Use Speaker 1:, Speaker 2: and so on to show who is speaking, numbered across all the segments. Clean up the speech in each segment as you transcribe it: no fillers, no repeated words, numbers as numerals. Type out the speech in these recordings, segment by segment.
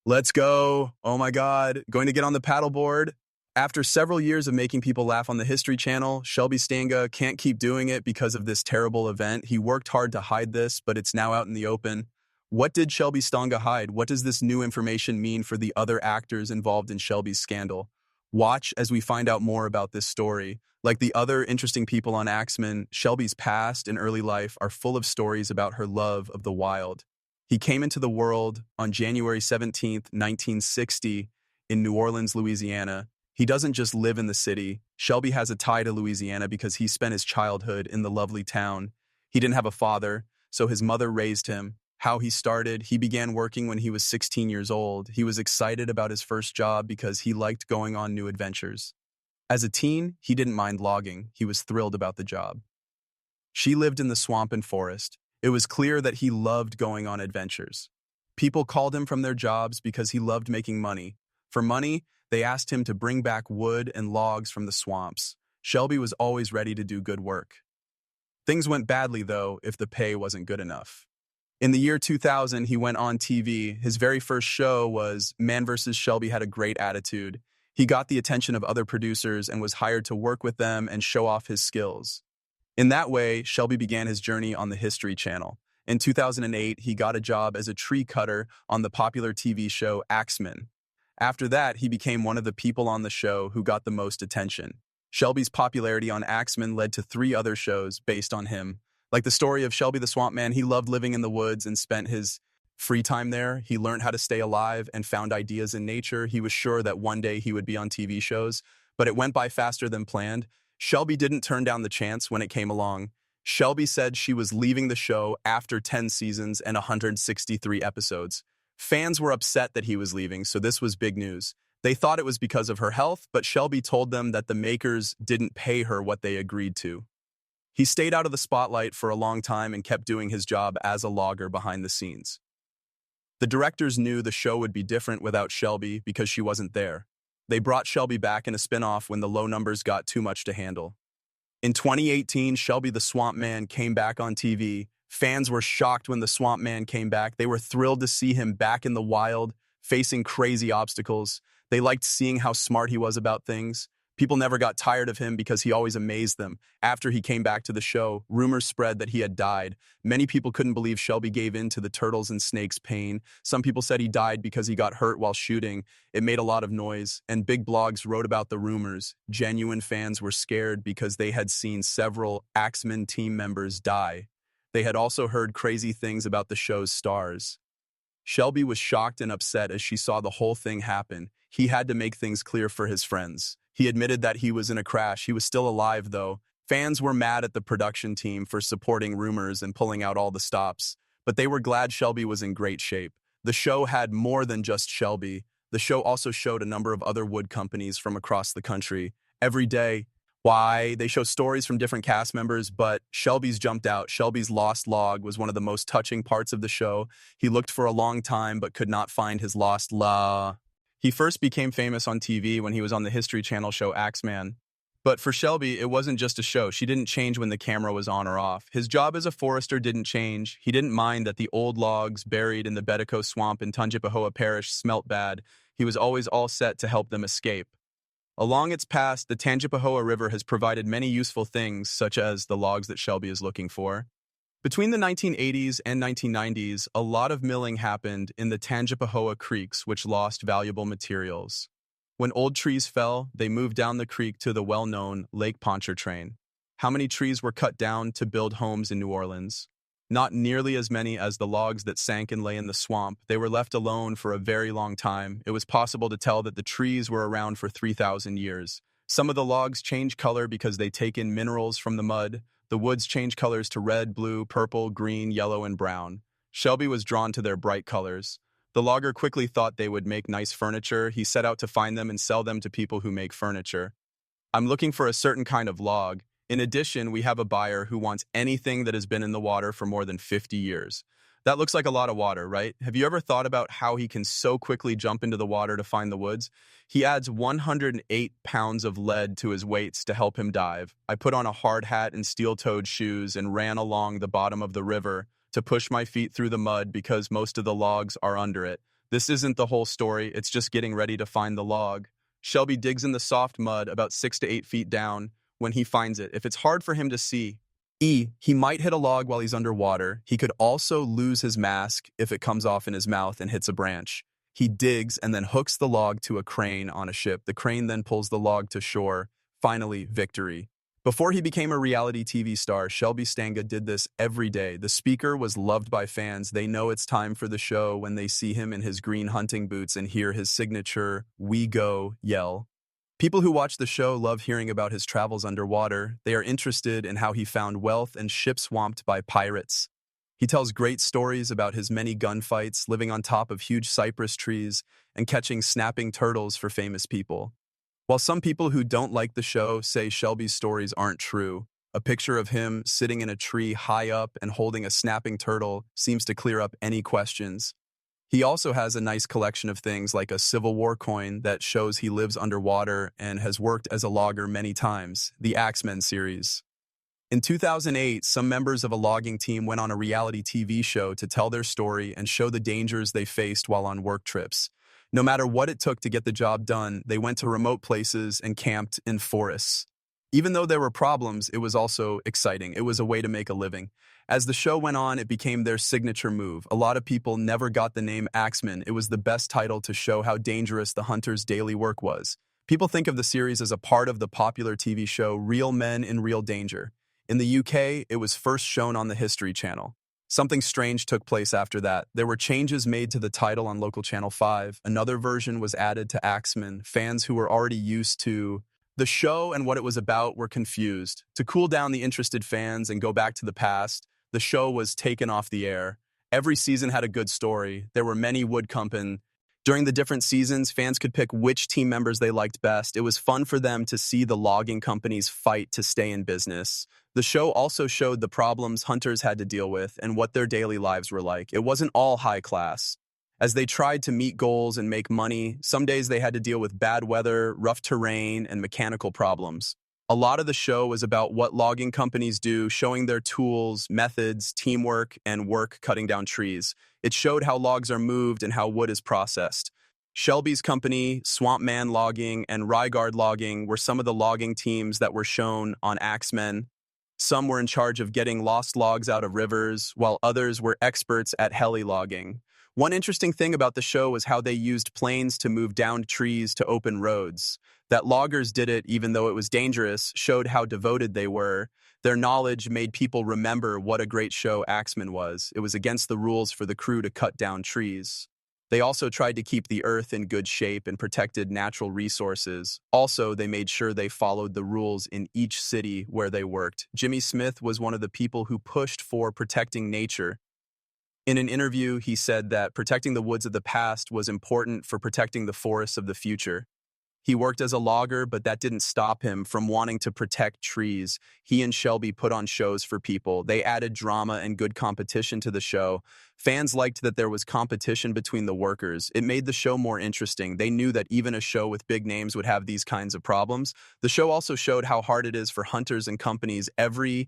Speaker 1: Let's go. Oh my God. Going to get on the paddleboard. After several years of making people laugh on the History Channel, Shelby Stanga can't keep doing it because of this terrible event. He worked hard to hide this, but it's now out in the open. What did Shelby Stanga hide? What does this new information mean for the other actors involved in Shelby's scandal? Watch as we find out more about this story. Like the other interesting people on Axeman, Shelby's past and early life are full of stories about her love of the wild. He came into the world on January 17th, 1960, in New Orleans, Louisiana. He doesn't just live in the city. Shelby has a tie to Louisiana because he spent his childhood in the lovely town. He didn't have a father, so his mother raised him. How he started, he began working when he was 16 years old. He was excited about his first job because he liked going on new adventures. As a teen, he didn't mind logging. He was thrilled about the job. She lived in the swamp and forest. It was clear that he loved going on adventures. People called him from their jobs because he loved making money. For money, they asked him to bring back wood and logs from the swamps. Shelby was always ready to do good work. Things went badly, though, if the pay wasn't good enough. In the year 2000, he went on TV. His very first show was Man vs. Shelby Had a Great Attitude. He got the attention of other producers and was hired to work with them and show off his skills. In that way, Shelby began his journey on the History Channel. In 2008, he got a job as a tree cutter on the popular TV show Axeman. After that, he became one of the people on the show who got the most attention. Shelby's popularity on Axeman led to 3 other shows based on him. Like the story of Shelby the Swamp Man, he loved living in the woods and spent his free time there. He learned how to stay alive and found ideas in nature. He was sure that one day he would be on TV shows, but it went by faster than planned. Shelby didn't turn down the chance when it came along. Shelby said she was leaving the show after 10 seasons and 163 episodes. Fans were upset that he was leaving, so this was big news. They thought it was because of her health, but Shelby told them that the makers didn't pay her what they agreed to. He stayed out of the spotlight for a long time and kept doing his job as a logger behind the scenes. The directors knew the show would be different without Shelby because she wasn't there. They brought Shelby back in a spin-off when the low numbers got too much to handle. In 2018, Shelby the Swamp Man came back on TV. Fans were shocked when the Swamp Man came back. They were thrilled to see him back in the wild, facing crazy obstacles. They liked seeing how smart he was about things. People never got tired of him because he always amazed them. After he came back to the show, rumors spread that he had died. Many people couldn't believe Shelby gave in to the turtles and snakes' pain. Some people said he died because he got hurt while shooting. It made a lot of noise, and big blogs wrote about the rumors. Genuine fans were scared because they had seen several Axeman team members die. They had also heard crazy things about the show's stars. Shelby was shocked and upset as she saw the whole thing happen. He had to make things clear for his friends. He admitted that he was in a crash. He was still alive, though. Fans were mad at the production team for supporting rumors and pulling out all the stops, but they were glad Shelby was in great shape. The show had more than just Shelby. The show also showed a number of other wood companies from across the country. Every day, they show stories from different cast members, but Shelby's jumped out. Shelby's lost log was one of the most touching parts of the show. He looked for a long time but could not find his lost log. He first became famous on TV when he was on the History Channel show Axeman. But for Shelby, it wasn't just a show. She didn't change when the camera was on or off. His job as a forester didn't change. He didn't mind that the old logs buried in the Bedico Swamp in Tangipahoa Parish smelt bad. He was always all set to help them escape. Along its path, the Tangipahoa River has provided many useful things, such as the logs that Shelby is looking for. Between the 1980s and 1990s, a lot of milling happened in the Tangipahoa creeks, which lost valuable materials. When old trees fell, they moved down the creek to the well-known Lake Pontchartrain. How many trees were cut down to build homes in New Orleans? Not nearly as many as the logs that sank and lay in the swamp. They were left alone for a very long time. It was possible to tell that the trees were around for 3,000 years. Some of the logs change color because they take in minerals from the mud. The woods change colors to red, blue, purple, green, yellow, and brown. Shelby was drawn to their bright colors. The logger quickly thought they would make nice furniture. He set out to find them and sell them to people who make furniture. I'm looking for a certain kind of log. In addition, we have a buyer who wants anything that has been in the water for more than 50 years. That looks like a lot of water, right? Have you ever thought about how he can so quickly jump into the water to find the woods? He adds 108 pounds of lead to his weights to help him dive. I put on a hard hat and steel-toed shoes and ran along the bottom of the river to push my feet through the mud because most of the logs are under it. This isn't the whole story, it's just getting ready to find the log. Shelby digs in the soft mud about 6 to 8 feet down when he finds it. If it's hard for him to see, he might hit a log while he's underwater. He could also lose his mask if it comes off in his mouth and hits a branch. He digs and then hooks the log to a crane on a ship. The crane then pulls the log to shore. Finally, victory. Before he became a reality TV star, Shelby Stanga did this every day. The speaker was loved by fans. They know it's time for the show when they see him in his green hunting boots and hear his signature, "We go," yell. People who watch the show love hearing about his travels underwater. They are interested in how he found wealth and ships swamped by pirates. He tells great stories about his many gunfights, living on top of huge cypress trees, and catching snapping turtles for famous people. While some people who don't like the show say Shelby's stories aren't true, a picture of him sitting in a tree high up and holding a snapping turtle seems to clear up any questions. He also has a nice collection of things like a Civil War coin that shows he lives underwater and has worked as a logger many times, the Axemen series. In 2008, some members of a logging team went on a reality TV show to tell their story and show the dangers they faced while on work trips. No matter what it took to get the job done, they went to remote places and camped in forests. Even though there were problems, it was also exciting. It was a way to make a living. As the show went on, it became their signature move. A lot of people never got the name Axeman. It was the best title to show how dangerous the hunters' daily work was. People think of the series as a part of the popular TV show Real Men in Real Danger. In the UK, it was first shown on the History Channel. Something strange took place after that. There were changes made to the title on local Channel 5. Another version was added to Axeman. Fans who were already used to the show and what it was about were confused. To cool down the interested fans and go back to the past, the show was taken off the air. Every season had a good story. There were many woodcumpin. During the different seasons, fans could pick which team members they liked best. It was fun for them to see the logging companies fight to stay in business. The show also showed the problems hunters had to deal with and what their daily lives were like. It wasn't all high class. As they tried to meet goals and make money, some days they had to deal with bad weather, rough terrain, and mechanical problems. A lot of the show was about what logging companies do, showing their tools, methods, teamwork, and work cutting down trees. It showed how logs are moved and how wood is processed. Shelby's company, Swamp Man Logging, and Ryguard Logging were some of the logging teams that were shown on Axemen. Some were in charge of getting lost logs out of rivers, while others were experts at heli logging. One interesting thing about the show was how they used planes to move downed trees to open roads. That loggers did it even though it was dangerous showed how devoted they were. Their knowledge made people remember what a great show Axeman was. It was against the rules for the crew to cut down trees. They also tried to keep the earth in good shape and protected natural resources. Also, they made sure they followed the rules in each city where they worked. Jimmy Smith was one of the people who pushed for protecting nature. In an interview, he said that protecting the woods of the past was important for protecting the forests of the future. He worked as a logger, but that didn't stop him from wanting to protect trees. He and Shelby put on shows for people. They added drama and good competition to the show. Fans liked that there was competition between the workers. It made the show more interesting. They knew that even a show with big names would have these kinds of problems. The show also showed how hard it is for hunters and companies every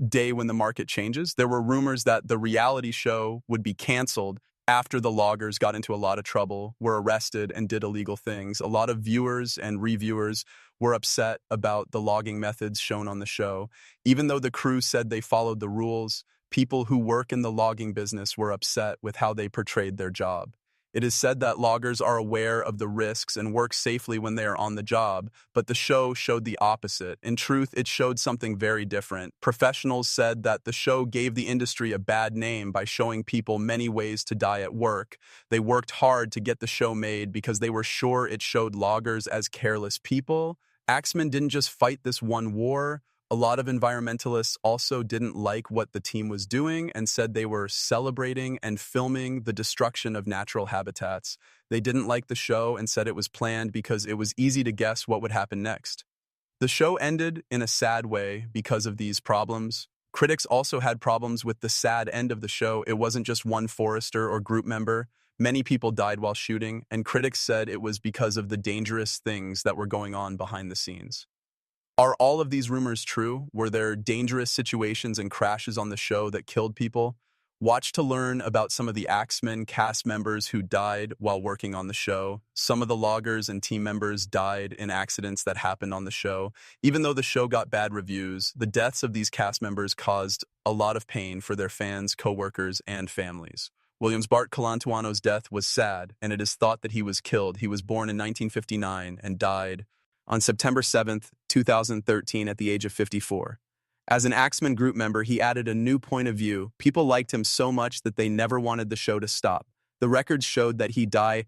Speaker 1: day when the market changes. There were rumors that the reality show would be canceled after the loggers got into a lot of trouble, were arrested, and did illegal things. A lot of viewers and reviewers were upset about the logging methods shown on the show. Even though the crew said they followed the rules, people who work in the logging business were upset with how they portrayed their job. It is said that loggers are aware of the risks and work safely when they are on the job, but the show showed the opposite. In truth, it showed something very different. Professionals said that the show gave the industry a bad name by showing people many ways to die at work. They worked hard to get the show made because they were sure it showed loggers as careless people. Axemen didn't just fight this one war. A lot of environmentalists also didn't like what the team was doing and said they were celebrating and filming the destruction of natural habitats. They didn't like the show and said it was planned because it was easy to guess what would happen next. The show ended in a sad way because of these problems. Critics also had problems with the sad end of the show. It wasn't just one forester or group member. Many people died while shooting, and critics said it was because of the dangerous things that were going on behind the scenes. Are all of these rumors true? Were there dangerous situations and crashes on the show that killed people? Watch to learn about some of the Axemen cast members who died while working on the show. Some of the loggers and team members died in accidents that happened on the show. Even though the show got bad reviews, the deaths of these cast members caused a lot of pain for their fans, co-workers, and families. Williams Bart Colantuano's death was sad, and it is thought that he was killed. He was born in 1959 and died on September 7th, 2013 at the age of 54. As an Axeman group member, he added a new point of view. People liked him so much that they never wanted the show to stop. The records showed that he died